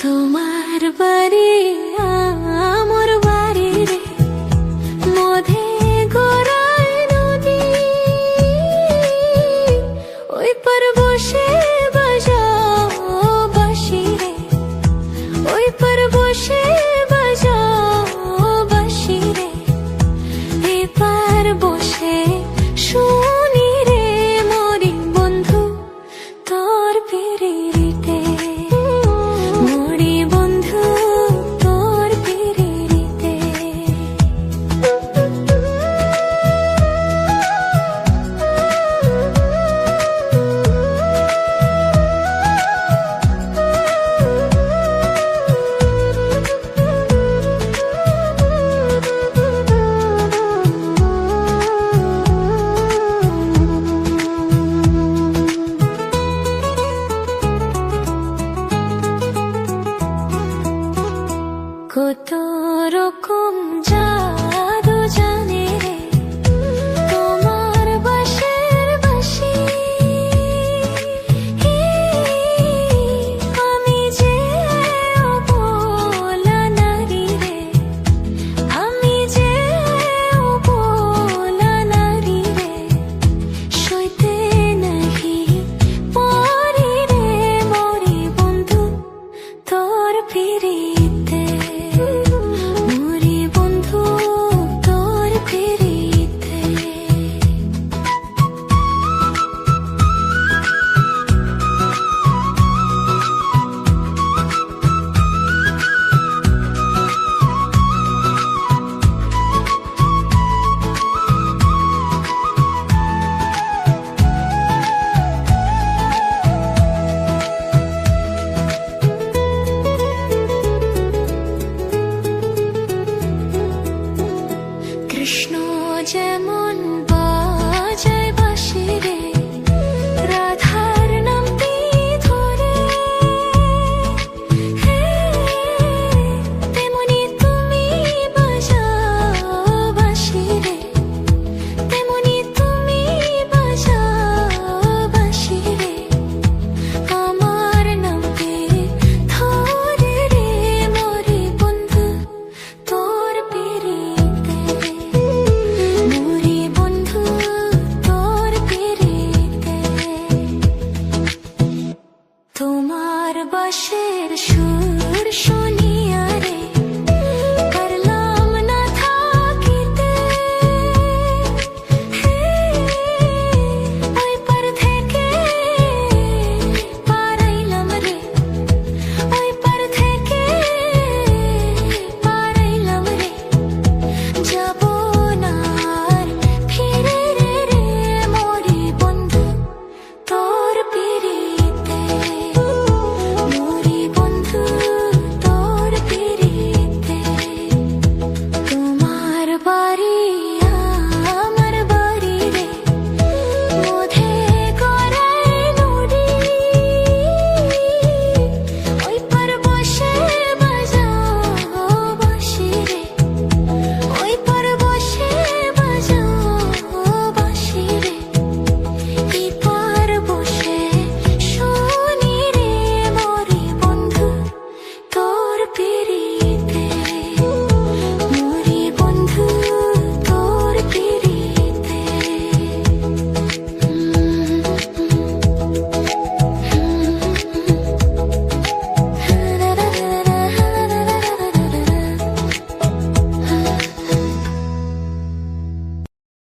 তোমার বাড়ি আমার বাড়ি রে, মধে গড়ায় নদী, ওই পার বসে বাজাও বাঁশি রে, ওই পার বসে বাজাও বাঁশি রে, এপার বসে শুনি রে মরি বন্ধু তোর পিরিতে, মরি বন্ধু তোর পিরিতে। কত রকম জাদু জানে রে তোমার বাঁশের বাঁশি, আমি যে অবলা নারী রে, আমি যে অবলা নারী রে, সইতে নাহি পারি রে মরি বন্ধু তোর পিরিতে, মরি বন্ধু তোর পিরিতে। কৃষ্ণ যেমন বাজায় বাঁশি রে, রাধার নামটি ধরে, তেমনি তুমি বাজাও বাঁশি রে, তেমনি তুমি বাজাও বাঁশি রে, আমার নামটি ধরে রে মরি বন্ধু তোর পিরিতে, মরি বন্ধু তোর পিরিতে। তোমার বাঁশের সুর শুনি